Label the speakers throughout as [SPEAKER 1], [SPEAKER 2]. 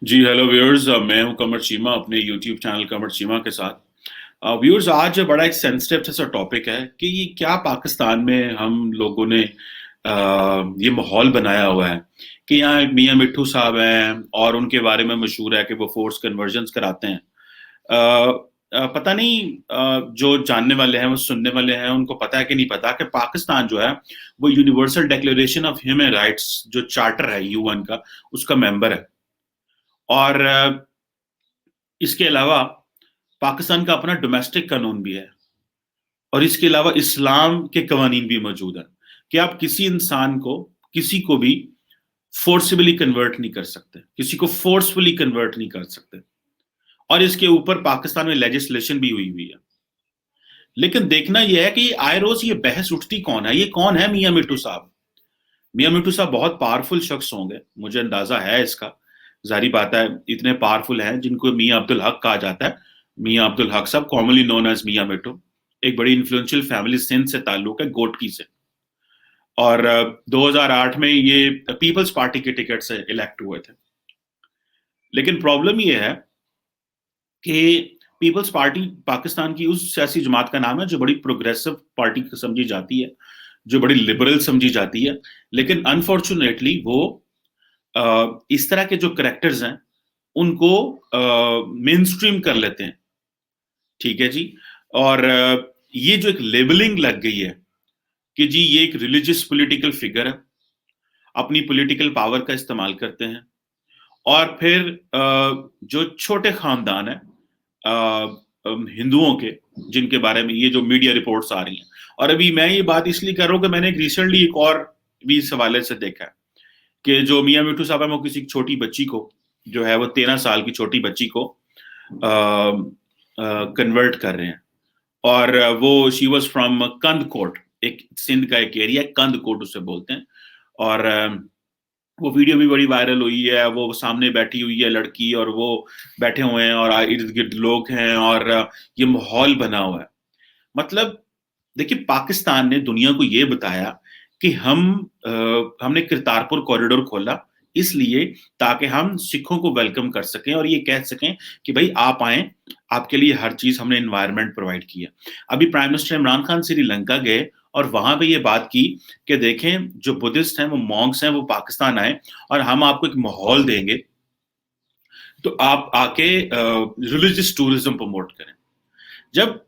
[SPEAKER 1] जी hello viewers, मैं हूं कमर चीमा अपने यूट्यूब चैनल कमर चीमा के साथ। व्यूअर्स, आज बड़ा एक सेंसिटिव सा टॉपिक है कि ये क्या पाकिस्तान में हम लोगों ने ये माहौल बनाया हुआ है कि यहाँ एक मियाँ मिट्ठू साहब हैं और उनके बारे में मशहूर है कि वो फोर्स कन्वर्जन्स कराते हैं। पता नहीं, जो जानने वाले हैं वो सुनने वाले हैं उनको पता है कि नहीं पता कि पाकिस्तान जो है वो universal declaration of human rights जो चार्टर है यूएन का, उसका मेंबर है। और इसके अलावा पाकिस्तान का अपना डोमेस्टिक कानून भी है और इसके अलावा इस्लाम के कवानीन भी मौजूद हैं कि आप किसी इंसान को, किसी को भी फोर्सिबली कन्वर्ट नहीं कर सकते, किसी को फोर्सफुली कन्वर्ट नहीं कर सकते। और इसके ऊपर पाकिस्तान में लेजिस्लेशन भी हुई हुई है। लेकिन देखना यह है कि आए रोज ये बहस उठती कौन है, ये कौन है मियाँ मिट्टू साहब। मियाँ मिट्टू साहब बहुत पावरफुल शख्स होंगे, मुझे अंदाजा है इसका। जारी बात है, इतने पावरफुल हैं जिनको मियाँ अब्दुल हक कहा जाता है। मियाँ अब्दुल हक साहब, कॉमनली नोन एज मियाँ मिट्टू, एक बड़ी इन्फ्लुएंशियल फैमिली सिंध से ताल्लुक है, गोटकी से। और 2008 में ये पीपल्स पार्टी के टिकट से इलेक्ट हुए थे। लेकिन प्रॉब्लम ये है कि पीपल्स पार्टी पाकिस्तान की उस सियासी जमात का नाम है जो बड़ी प्रोग्रेसिव पार्टी समझी जाती है, जो बड़ी लिबरल समझी जाती है। लेकिन अनफॉर्चुनेटली वो इस तरह के जो करेक्टर्स हैं उनको मेन स्ट्रीम कर लेते हैं। ठीक है जी। और ये जो एक लेबलिंग लग गई है कि जी ये एक रिलीजियस पॉलिटिकल फिगर है, अपनी पॉलिटिकल पावर का इस्तेमाल करते हैं। और फिर जो छोटे खानदान है हिंदुओं के, जिनके बारे में ये जो मीडिया रिपोर्ट्स आ रही हैं, और अभी मैं ये बात इसलिए कर रहा हूं कि मैंने रिसेंटली एक और भी इस हवाले से देखा है कि जो मियाँ मिट्टू साहब है वो किसी छोटी बच्ची को, जो है वो 13 साल की छोटी बच्ची को कन्वर्ट कर रहे हैं। और वो शी वॉज फ्रॉम कंद कोट, एक सिंध का एक एरिया, कंद कोट उसे बोलते हैं। और वो वीडियो भी बड़ी वायरल हुई है, वो सामने बैठी हुई है लड़की और वो बैठे हुए हैं और इर्द गिर्द लोग हैं और ये माहौल बना हुआ है। मतलब देखिए, पाकिस्तान ने दुनिया को ये बताया कि हमने करतारपुर कॉरिडोर खोला इसलिए ताकि हम सिखों को वेलकम कर सकें और ये कह सकें कि भाई आप आए, आपके लिए हर चीज हमने एनवायरनमेंट प्रोवाइड किया। अभी प्राइम मिनिस्टर इमरान खान श्रीलंका गए और वहां पे ये बात की कि देखें जो बुद्धिस्ट हैं, वो मॉन्क्स हैं, वो पाकिस्तान आए और हम आपको एक माहौल देंगे तो आप आके रिलीजियस टूरिज्म प्रमोट करें। जब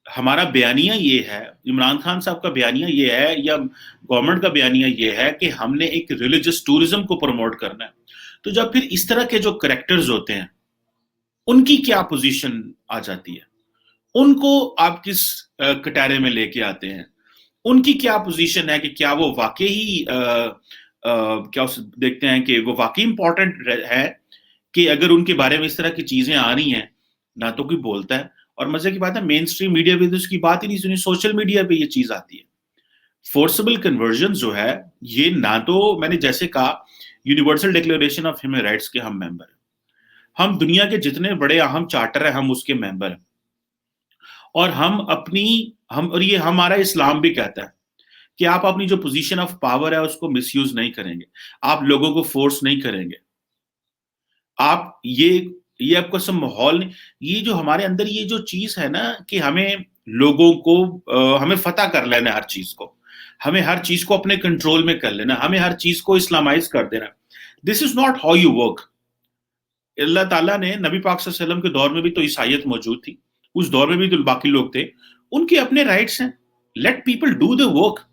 [SPEAKER 1] हमारा बयानिया ये है, इमरान खान साहब का बयानिया ये है या गवर्नमेंट का बयानिया ये है कि हमने एक रिलीजियस टूरिज्म को प्रमोट करना है, तो जब फिर इस तरह के जो करेक्टर्स होते हैं उनकी क्या पोजीशन आ जाती है, उनको आप किस कटारे में लेके आते हैं, उनकी क्या पोजीशन है कि क्या वो वाकई ही क्या देखते हैं कि वो वाकई इंपॉर्टेंट है कि अगर उनके बारे में इस तरह की चीजें आ रही हैं ना तो कोई बोलता है। और मजे की बात है, मेन स्ट्रीम मीडिया भी तो उसकी बात ही नहीं सुनी, सोशल मीडिया पे ये चीज आती है। फोर्सेबल कन्वर्जन जो है, ये ना तो मैंने जैसे कहा universal declaration of human rights के हम मेंबर हैं, हम दुनिया के जितने बड़े अहम चार्टर है हम उसके मेंबर हैं। और हम अपनी हम और ये हमारा इस्लाम भी कहता है कि आप अपनी जो पोजीशन ऑफ पावर है उसको मिसयूज नहीं करेंगे, आप लोगों को फोर्स नहीं करेंगे, आप ये आपको सब माहौल नहीं। ये जो हमारे अंदर ये जो चीज है ना कि हमें लोगों को हमें फतह कर लेना है हर चीज को, हमें हर चीज को अपने कंट्रोल में कर लेना, हमें हर चीज को इस्लामाइज कर देना। This is not how you work. Allah ताला ने नबी पाक सल्लल्लाहु अलैहि वसल्लम के दौर में भी तो ईसाइयत मौजूद थी, उस दौर में भी तो बाकी लोग थे, उनके अपने राइट्स हैं। Let people do the work.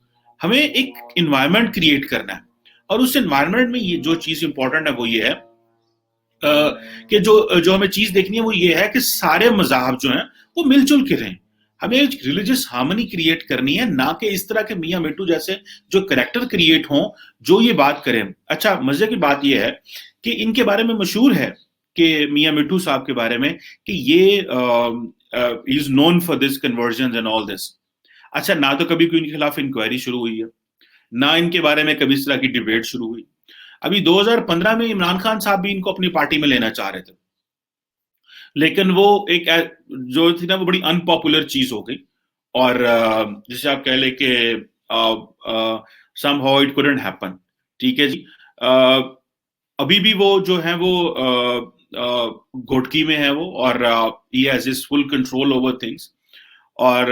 [SPEAKER 1] हमें एक इन्वायरमेंट क्रिएट करना है और उस इन्वायरमेंट में ये जो चीज इंपॉर्टेंट है वो ये है कि जो जो हमें चीज देखनी है वो ये है कि सारे मजाहब जो हैं वो मिलजुल के रहें। हमें एक रिलीजियस हार्मनी क्रिएट करनी है, ना कि इस तरह के मियाँ मिट्टू जैसे जो करेक्टर क्रिएट हों जो ये बात करें। अच्छा, मजे की बात ये है कि इनके बारे में मशहूर है कि मियाँ मिट्टू साहब के बारे में कि ये is known for this conversion and all this. अच्छा, ना तो कभी कोई इनके खिलाफ इंक्वायरी शुरू हुई है, ना इनके बारे में कभी इस तरह की डिबेट शुरू हुई। अभी 2015 में इमरान खान साहब भी इनको अपनी पार्टी में लेना चाह रहे थे, लेकिन वो एक जो थी ना वो बड़ी अनपॉपुलर चीज हो गई। और जैसे आप कह ले कि समहाउ इट कुडंट हैपन। ठीक है जी। अभी भी वो जो है वो घोटकी में है वो, और he has his full control over things. और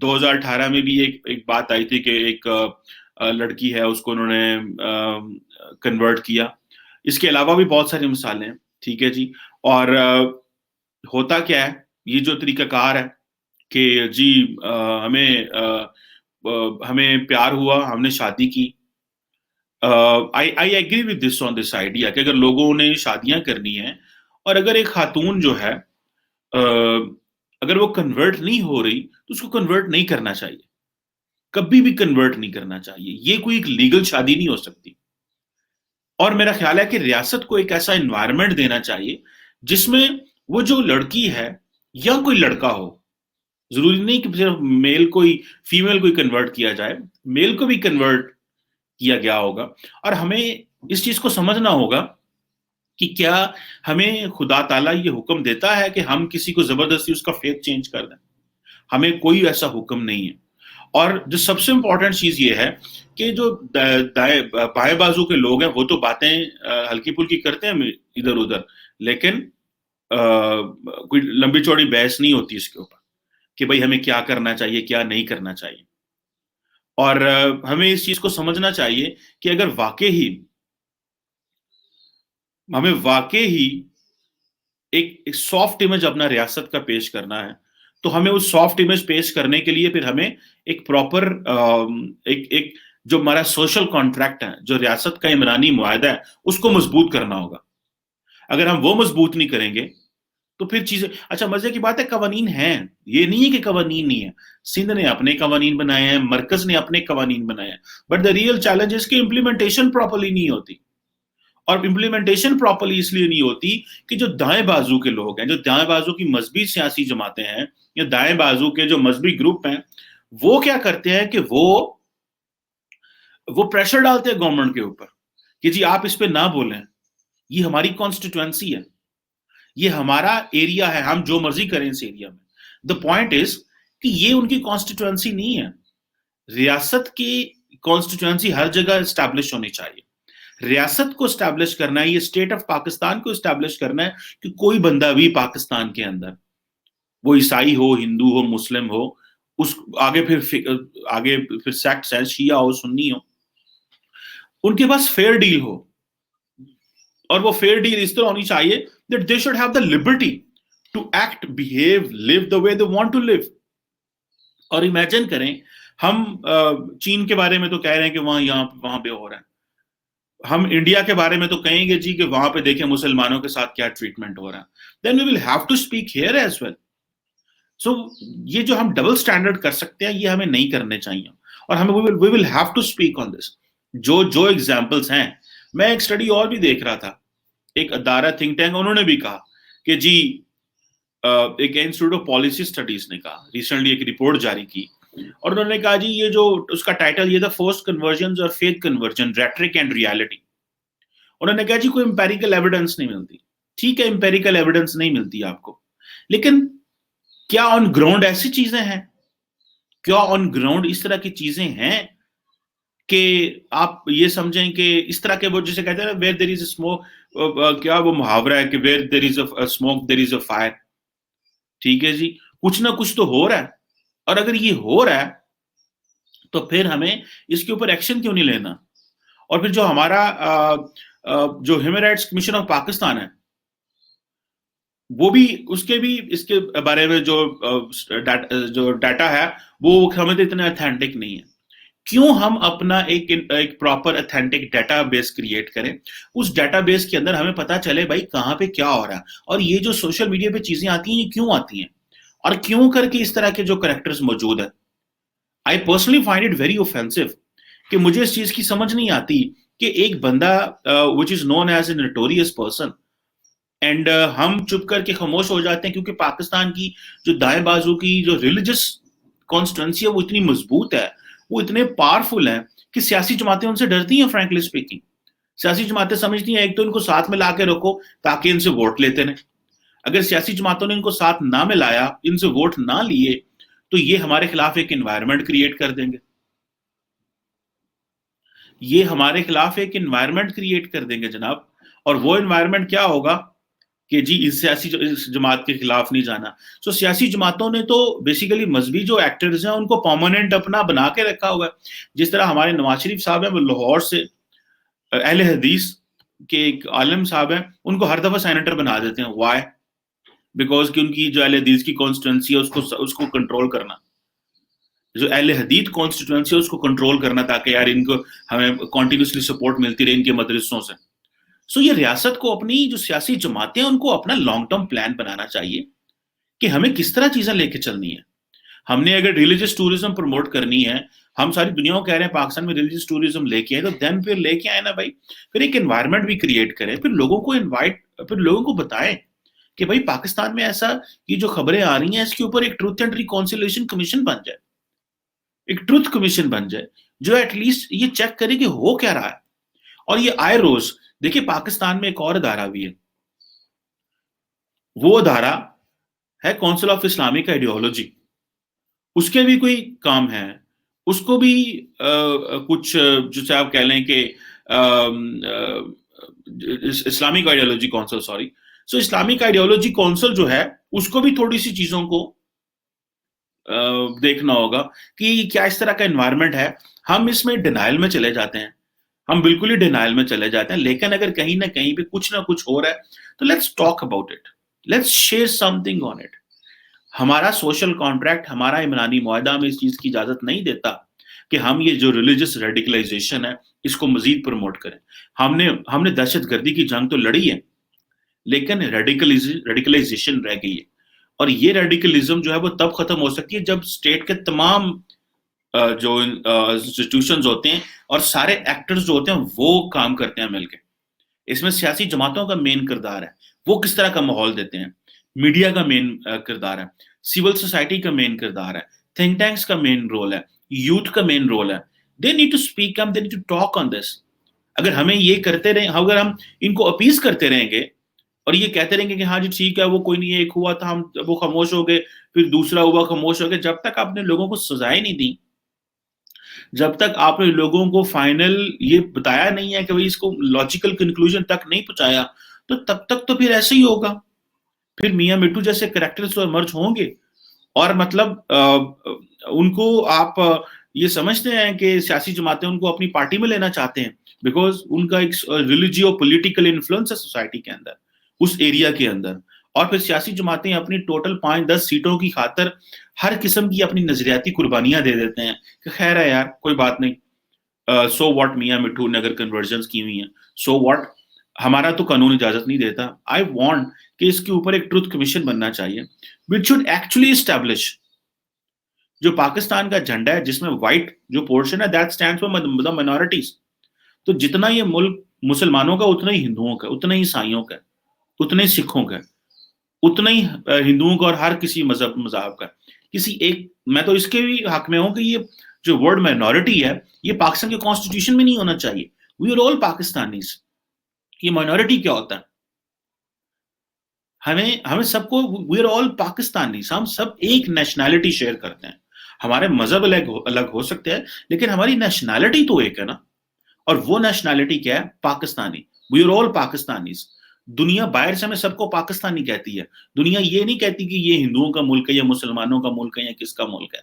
[SPEAKER 1] 2018 में भी एक बात आई थी कि एक लड़की है, उसको उन्होंने कन्वर्ट किया. इसके अलावा भी बहुत सारी मिसालें हैं. ठीक है जी. और होता क्या है, ये जो तरीकाकार है कि जी हमें प्यार हुआ, हमने शादी की. I agree with this on this idea कि अगर लोगों ने शादियां करनी है, और अगर एक खातून जो है अगर वो कन्वर्ट नहीं हो रही, तो उसको कन्वर्ट नहीं करना चाहिए. कभी भी कन्वर्ट नहीं करना चाहिए. ये कोई एक लीगल शादी नहीं हो सकती. और मेरा ख्याल है कि रियासत को एक ऐसा एनवायरनमेंट देना चाहिए जिसमें वो जो लड़की है या कोई लड़का हो, जरूरी नहीं कि सिर्फ मेल कोई फीमेल कोई कन्वर्ट किया जाए, मेल को भी कन्वर्ट किया गया होगा. और हमें इस चीज को समझना होगा कि क्या हमें खुदा ताला ये हुक्म देता है कि हम किसी को जबरदस्ती उसका फेथ चेंज कर दें. हमें कोई ऐसा हुक्म नहीं है. और जो सबसे इंपॉर्टेंट चीज ये है कि जो बाएं बाजू के लोग हैं वो तो बातें हल्की फुल्की करते हैं इधर उधर, लेकिन कोई लंबी चौड़ी बहस नहीं होती इसके ऊपर कि भाई हमें क्या करना चाहिए, क्या नहीं करना चाहिए. और हमें इस चीज को समझना चाहिए कि अगर हमें वाकई ही एक सॉफ्ट इमेज अपना रियासत का पेश करना है, तो हमें उस सॉफ्ट इमेज पेश करने के लिए फिर हमें एक प्रॉपर एक जो हमारा सोशल कॉन्ट्रैक्ट है, जो रियासत का इमरानी मुआहदा है, उसको मजबूत करना होगा. अगर हम वो मजबूत नहीं करेंगे तो फिर चीजें. अच्छा, मजे की बात है, कवानीन हैं, ये नहीं है कि कवानीन नहीं है. सिंध ने अपने कवानीन बनाए हैं, मरकज ने अपने कवानीन बनाए हैं, but the real challenge is कि इम्प्लीमेंटेशन प्रॉपरली नहीं होती. और इम्प्लीमेंटेशन प्रॉपरली इसलिए नहीं होती कि जो दाएं बाजू के लोग हैं, जो दाएं बाजू की मजहबी सियासी जमातें हैं, या दाएं बाजू के जो मजहबी ग्रुप हैं, वो क्या करते हैं कि वो प्रेशर डालते हैं गवर्नमेंट के ऊपर कि जी आप इस पे ना बोलें, ये हमारी कॉन्स्टिट्यूएंसी है, ये हमारा एरिया है, हम जो मर्जी करें इस एरिया में. द पॉइंट इज कि ये उनकी कॉन्स्टिट्यूएंसी नहीं है. रियासत की कॉन्स्टिट्यूएंसी हर जगह स्टैब्लिश होनी चाहिए. रियासत को स्टैब्लिश करना है, ये स्टेट ऑफ पाकिस्तान को स्टैब्लिश करना है कि कोई बंदा भी पाकिस्तान के अंदर, वो ईसाई हो, हिंदू हो, मुस्लिम हो, उस आगे फिर सेक्ट है, शिया हो, सुन्नी हो, उनके पास फेयर डील हो. और वो फेयर डील इस तरह होनी चाहिए that they should have the liberty to act, behave, live the way they want to live. और इमेजिन करें, हम चीन के बारे में तो कह रहे हैं कि वहां पे हो रहा है. हम इंडिया के बारे में तो कहेंगे जी कि वहां पे देखें मुसलमानों के साथ क्या ट्रीटमेंट हो रहा है. Then we will have to speak here as well. So ये जो हम डबल स्टैंडर्ड कर सकते हैं, ये हमें नहीं करने चाहिए. और हमें we will have to speak on this. जो जो एग्जांपल्स हैं, मैं एक स्टडी और भी देख रहा था, एक अदारा थिंक टैंक, उन्होंने भी कहा कि जी एक इंस्टीट्यूट ऑफ पॉलिसी स्टडीज ने कहा, रिसेंटली एक रिपोर्ट जारी की, और उन्होंने कहा जी ये जो उसका टाइटल ये था, फोर्स्ड कन्वर्जन और faith conversion, rhetoric and reality. उन्होंने कहा जी कोई एम्पेरिकल एविडेंस नहीं मिलती. ठीक है, एम्पेरिकल एविडेंस नहीं मिलती आपको, लेकिन क्या ऑन ग्राउंड ऐसी चीजें हैं, क्या ऑन ग्राउंड इस तरह की चीजें हैं कि आप ये समझें कि इस तरह के, वो जिसे कहते हैं where there is a smoke, क्या वो मुहावरा है कि where there is a smoke there is a fire. ठीक है जी, कुछ ना कुछ तो हो रहा है. और अगर ये हो रहा है तो फिर हमें इसके ऊपर एक्शन क्यों नहीं लेना. और फिर जो हमारा जो human rights commission of Pakistan है, वो भी, उसके भी इसके बारे में जो डाटा है वो हमें तो इतना अथेंटिक नहीं है. क्यों हम अपना एक प्रॉपर अथेंटिक डेटाबेस क्रिएट करें, उस डेटाबेस के अंदर हमें पता चले भाई कहाँ पे क्या हो रहा है. और ये जो सोशल मीडिया पे चीजें आती हैं, ये क्यों आती हैं, और क्यों करके इस तरह के जो करेक्टर्स मौजूद है. I personally find it very offensive कि मुझे इस चीज की समझ नहीं आती कि एक बंदा which is known as a notorious person, and हम चुप करके खामोश हो जाते हैं क्योंकि पाकिस्तान की जो दाएं बाजू की जो रिलीजियस कॉन्स्टिट्यूएंसी है वो इतनी मजबूत है, वो इतने पावरफुल हैं कि सियासी जमातें उनसे डरती हैं. फ्रैंकली स्पीकिंग, सियासी जमातें समझती हैं एक तो इनको साथ में ला के रखो ताकि इनसे वोट लेते रहें. अगर सियासी जमातों ने इनको साथ ना मिलाया, इनसे वोट ना लिए, तो ये हमारे खिलाफ एक एनवायरनमेंट क्रिएट कर देंगे. ये हमारे खिलाफ एक एनवायरनमेंट क्रिएट कर देंगे जनाब. اور وہ انوائرمنٹ کیا ہوگا کہ جی اس سیاسی جماعت کے خلاف نہیں جانا. سو سیاسی جماعتوں نے تو بیسیکلی مذہبی جو ایکٹرز ہیں ان کو پرماننٹ اپنا بنا کے رکھا ہوا ہے. جس طرح ہمارے نواز شریف صاحب ہیں وہ لاہور سے اہل حدیث کے ایک عالم صاحب ہیں, ان کو ہر دفعہ سینیٹر بنا دیتے ہیں. وائی؟ بیکاز کہ ان کی جو اہل حدیث کی کانسٹیٹوینسی ہے اس کو کنٹرول کرنا, جو اہل حدیث کانسٹیٹوینسی ہے اس کو کنٹرول کرنا, تاکہ یار ان کو ہمیں کنٹینیوسلی سپورٹ ملتی رہے ان کے مدرسوں سے. سو یہ ریاست کو اپنی جو سیاسی جماعتیں ہیں ان کو اپنا لانگ ٹرم پلان بنانا چاہیے کہ ہمیں کس طرح چیزیں لے کے چلنی ہے. ہم نے اگر ریلیجس ٹوریزم پروموٹ کرنی ہے, ہم ساری دنیا کو کہہ رہے ہیں پاکستان میں ریلیجس ٹوریزم لے کے آئے, تو دین پھر لے کے آئے نا بھائی, پھر ایک انوائرمنٹ بھی کریٹ کریں, پھر لوگوں کو پھر لوگوں کو بتائیں کہ بھائی پاکستان میں ایسا یہ جو خبریں آ رہی ہیں اس کے اوپر ایک ٹروتھ اینڈ ریکانسیلیشن کمیشن بن جائے, ایک ٹروتھ کمیشن بن جائے جو ایٹ لیسٹ یہ چیک کرے کہ ہو کیا رہا ہے. اور یہ آئے روز دیکھیں پاکستان میں ایک اور ادارہ بھی ہے, وہ ادارہ ہے کونسل آف اسلامک آئیڈیالوجی. اس کے بھی کوئی کام ہے, اس کو بھی کچھ جسے آپ کہہ لیں کہ اسلامک آئیڈیالوجی کونسل, سوری, سو اسلامک آئیڈیالوجی کونسل جو ہے اس کو بھی تھوڑی سی چیزوں کو دیکھنا ہوگا کہ کیا اس طرح کا انوائرمنٹ ہے. ہم اس میں ڈینائل میں چلے جاتے ہیں, ہم بالکل ہی ڈینائل میں چلے جاتے ہیں, لیکن اگر کہیں نہ کہیں پہ کچھ نہ کچھ ہو رہا ہے تو let's talk about it, let's share some thing on it. ہمارا سوشل کانٹریکٹ, ہمارا عمرانی معاہدہ ہمیں اس چیز کی اجازت نہیں دیتا کہ ہم یہ جو ریلیجس ریڈیکلائزیشن ہے اس کو مزید پروموٹ کریں. ہم نے دہشت گردی کی جنگ تو لڑی ہے, لیکن ریڈیکلائزیشن رہ گئی ہے. اور یہ ریڈیکلزم جو ہے وہ تب ختم ہو سکتی ہے جب اسٹیٹ کے تمام جو انسٹیٹیوشنز ہوتے ہیں اور سارے ایکٹرز جو ہوتے ہیں وہ کام کرتے ہیں مل کے. اس میں سیاسی جماعتوں کا مین کردار ہے, وہ کس طرح کا ماحول دیتے ہیں, میڈیا کا مین کردار ہے, سول سوسائٹی کا مین کردار ہے, تھنک ٹینکس کا مین رول ہے, یوتھ کا مین رول ہے. They need to speak up, they need to talk on this. اگر ہمیں یہ کرتے رہیں, اگر ہم ان کو اپیز کرتے رہیں گے اور یہ کہتے رہیں گے کہ ہاں جی ٹھیک ہے وہ کوئی نہیں, ایک ہوا تھا ہم وہ خاموش ہو گئے, پھر دوسرا ہوا خاموش ہو گئے, جب تک آپ نے لوگوں کو سزائیں نہیں دی, جب تک آپ نے لوگوں کو فائنل یہ بتایا نہیں ہے کہ بھئی اس کو لاجیکل کنکلوژن تک نہیں پہنچایا, تو تب تک تو پھر ایسے ہی ہوگا. پھر میاں مٹھو جیسے کریکٹرز تو ایمرج ہوں گے, اور مطلب ان کو آپ یہ سمجھتے ہیں کہ سیاسی جماعتیں ان کو اپنی پارٹی میں لینا چاہتے ہیں بیکاز ان کا ایک ریلیجیو پولیٹیکل انفلوئنس ہے سوسائٹی کے اندر, اس ایریا کے اندر. اور پھر سیاسی جماعتیں اپنی ٹوٹل 5-10 سیٹوں کی خاطر ہر قسم کی اپنی نظریاتی قربانیاں دے دیتے ہیں کہ خیر ہے یار کوئی بات نہیں, سو واٹ, میاں مٹھو نے اگر کنورژنز کی ہوئی ہیں سو واٹ, ہمارا تو قانون اجازت نہیں دیتا. آئی وانٹ کہ اس کے اوپر ایک ٹروتھ کمیشن بننا چاہیے which should actually establish جو پاکستان کا جھنڈا ہے جس میں وائٹ جو پورشن ہے that stands for the minorities. تو جتنا یہ ملک مسلمانوں کا اتنا ہی ہندوؤں کا, اتنا ہی عیسائیوں کا, اتنا ہی سکھوں کا, اتنا ہی ہندوؤں کا اور ہر کسی مذہب کا. کسی ایک, میں تو اس کے بھی حق میں ہوں کہ یہ جو ورڈ مائنورٹی ہے یہ پاکستان کے کانسٹیٹیوشن میں نہیں ہونا چاہیے. We are all Pakistanis. یہ مائنورٹی کیا ہوتا ہے؟ ہمیں سب کو, وی آر آل پاکستانیز, ہم سب ایک نیشنلٹی شیئر کرتے ہیں. ہمارے مذہب الگ ہو سکتے ہیں لیکن ہماری نیشنلٹی تو ایک ہے نا, اور وہ نیشنلٹی کیا ہے؟ Pakistani. We are all Pakistanis. دنیا باہر سے ہمیں سب کو پاکستانی کہتی ہے, دنیا یہ نہیں کہتی کہ یہ ہندوؤں کا ملک ہے یا مسلمانوں کا ملک ہے یا کس کا ملک ہے.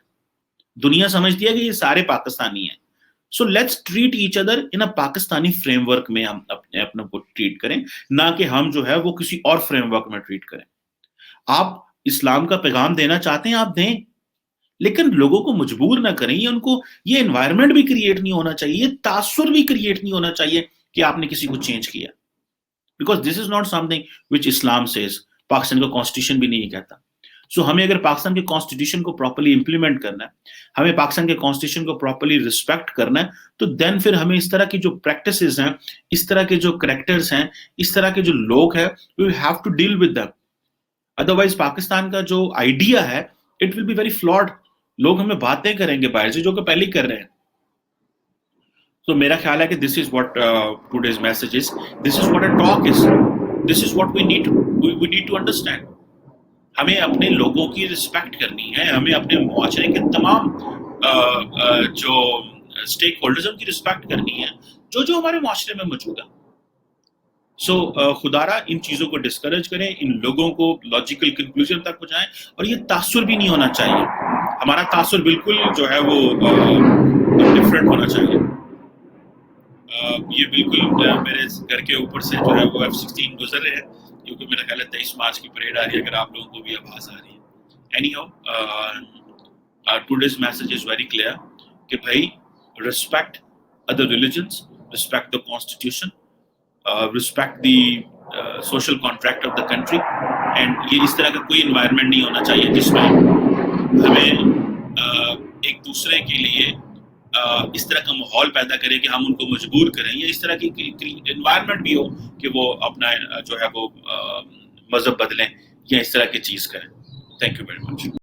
[SPEAKER 1] دنیا سمجھتی ہے کہ یہ سارے پاکستانی ہیں. So let's treat each other in a Pakistani framework میں ہم اپنے کو ٹریٹ کریں, نہ کہ ہم جو ہے وہ کسی اور فریم ورک میں ٹریٹ کریں. آپ اسلام کا پیغام دینا چاہتے ہیں آپ دیں, لیکن لوگوں کو مجبور نہ کریں. ان کو یہ انوائرمنٹ بھی کریٹ نہیں ہونا چاہیے, یہ تاثر بھی کریٹ نہیں ہونا چاہیے کہ آپ نے کسی کو چینج کیا, because this is not something which Islam says. Pakistan کا کانسٹیٹیوشن بھی نہیں کہتا. سو ہمیں اگر پاکستان کے کانسٹیٹیوشن کو پراپرلی امپلیمنٹ کرنا ہے, ہمیں پاکستان کے کانسٹیٹیوشن کو پراپرلی ریسپیکٹ کرنا ہے, تو دین پھر ہمیں اس طرح کی جو پریکٹسز ہیں, اس طرح کے جو کریکٹرز ہیں, اس طرح کے جو لوگ ہیں, we have to deal with them. Otherwise Pakistan کا جو آئیڈیا ہے it will be very flawed. لوگ ہمیں باتیں کریں گے باہر سے جو کہ پہلے ہی کر رہے ہیں. تو میرا خیال ہے کہ this is what today's message is, this is what a talk is, this is what we need to understand. ہمیں اپنے لوگوں کی رسپیکٹ کرنی ہے, ہمیں اپنے معاشرے کے تمام جو اسٹیک ہولڈرز کی رسپیکٹ کرنی ہے جو ہمارے معاشرے میں موجود ہے. سو خدارہ ان چیزوں کو ڈسکریج کریں, ان لوگوں کو لاجیکل کنکلوژن تک پہنچائیں, اور یہ تاثر بھی نہیں ہونا چاہیے, ہمارا تاثر بالکل جو ہے وہ ڈفرینٹ ہونا چاہیے. یہ بالکل میرے گھر کے اوپر سے جو ہے وہ F-16 گزر رہے ہیں, کیونکہ میرا خیال ہے 23 مارچ کی پریڈ آ رہی ہے, اگر آپ لوگوں کو بھی آواز آ رہی ہے. Any how today's message is very clear کہ بھائی respect other religions, respect the constitution, respect the social contract of the country, and یہ اس طرح کا کوئی environment نہیں ہونا چاہیے جس میں ہمیں ایک دوسرے کے لیے اس طرح کا ماحول پیدا کرے کہ ہم ان کو مجبور کریں, یا اس طرح کی انوائرمنٹ بھی ہو کہ وہ اپنا جو ہے وہ مذہب بدلیں یا اس طرح کی چیز کریں. Thank you very much.